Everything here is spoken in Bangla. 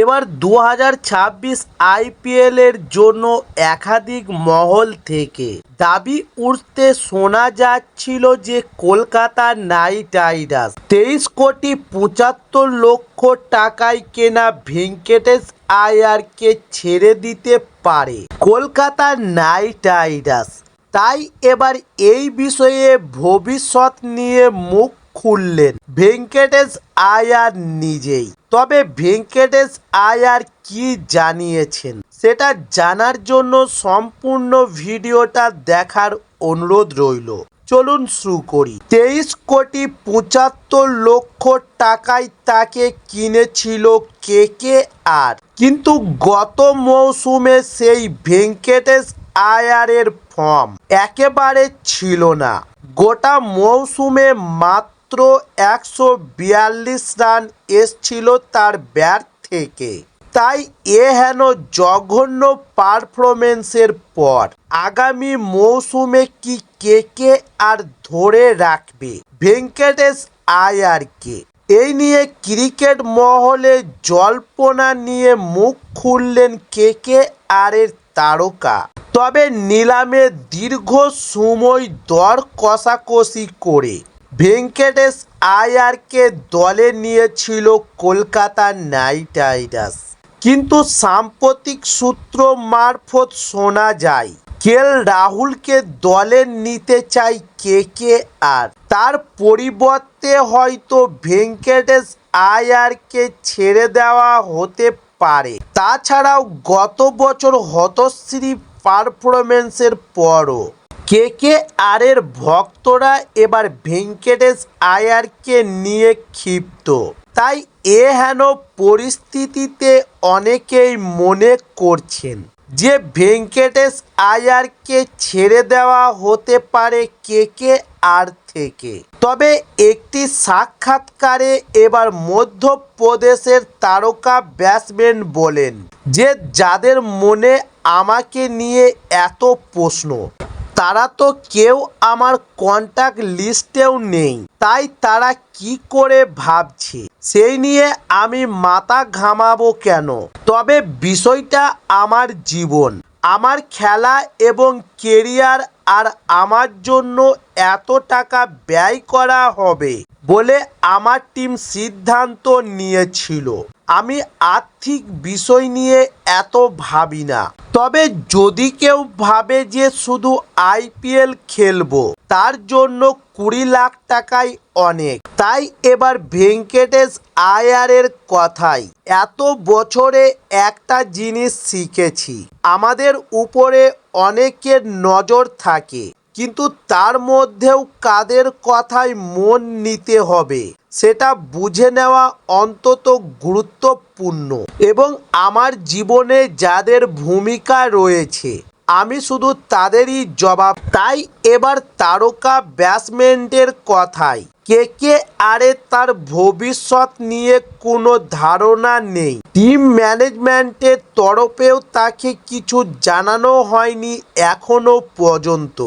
এবার 2026 আইপিএল এর জন্য একাধিক মহল থেকে দাবি উঠতে শোনা যাচ্ছিল যে কলকাতা নাইট রাইডার্স 23,75,00,000 টাকায় কেনা ভেঙ্কটেশ আয়ারকে ছেড়ে দিতে পারে কলকাতা নাইট রাইডার্স। তাই এবার এই বিষয়ে ভবিষ্যৎ নিয়ে মুখ খুললেন ভেঙ্কটেশ আয়ার নিজেই। তবে ভেঙ্কটেশ আয়ার কি জানিয়েছেন সেটা জানার জন্য সম্পূর্ণ ভিডিওটা দেখার অনুরোধ রইল। চলুন শুরু করি। 23,75,00,000 টাকায় তাকে কিনেছিল কেকেআর, কিন্তু গত মৌসুমে সেই ভেঙ্কটেশ আয়ারের ফর্ম একেবারে ছিল না। গোটা মৌসুমে মাত্র 142 রান এসছিল তার ব্যাট থেকে। তাই হেন জঘন্য পারফরমেন্সের পর আগামী মৌসুমে কি কেকেআর ধরে রাখবে ভেঙ্কটেশ আয়ারকে? এই নিয়ে ক্রিকেট মহলে জল্পনা নিয়ে মুখ খুললেন কেকেআরের তারকা। তবে নিলামে দীর্ঘ সময় দর কষাকষি করে ভেঙ্কটেশ আয়ারকে দলে নিয়েছিল কলকাতা নাইট রাইডার্স, কিন্তু সাম্প্রতিক সূত্র মারফত শোনা যায় রাহুলকে দলে নিতে চায় কেকেআর। তার পরিবর্তে হয়তো ভেঙ্কটেশ আয়ারকে ছেড়ে দেওয়া হতে পারে। তাছাড়াও গত বছর হতশ্রী পারফরমেন্সের পরও কেকেআরের ভক্তরা এবার ভেঙ্কটেশ আয়ারকে নিয়ে ক্ষিপ্ত। তাই হেন পরিস্থিতিতে অনেকেই মনে করছেন যে ভেঙ্কটেশ আয়ারকে ছেড়ে দেওয়া হতে পারে কেকেআর থেকে। তবে একটি সাক্ষাৎকারে এবার মধ্যপ্রদেশের তারকা ব্যাটসম্যান বলেন যে যাদের মনে আমাকে নিয়ে এত প্রশ্ন তারা তো কেউ আমার কন্ট্যাক্ট লিস্টেও নেই, তাই তারা কি করে ভাবছে সেই নিয়ে আমি মাথা ঘামাবো কেন? তবে বিষয়টা আমার জীবন, আমার খেলা এবং কেরিয়ার, আর আমার জন্য এত টাকা ব্যয় করা হবে বলে আমার টিম সিদ্ধান্ত নিয়েছিল। আমি আর্থিক বিষয় নিয়ে এত ভাবি না। তবে যদি কেউ ভাবে যে শুধু আইপিএল খেলবো তার জন্য 20 লাখ টাকাই অনেক, তাই এবার ভেঙ্কটেশ আয়ারের কথাই। এত বছরে একটা জিনিস শিখেছি, আমাদের উপরে অনেকের নজর থাকে, কিন্তু তার মধ্যেও কাদের কথায় মন নিতে হবে সেটা বুঝে নেওয়া অন্তত গুরুত্বপূর্ণ। এবং আমার জীবনে যাদের ভূমিকা রয়েছে আমি শুধু তাদেরই জবাব। তাই এবার তারকা ব্যাটসম্যানদের কথায় কেকেআরে তার ভবিষ্যৎ নিয়ে কোনো ধারণা নেই। টিম ম্যানেজমেন্টের তরফেও তাকে কিছু জানানো হয়নি এখনো পর্যন্ত।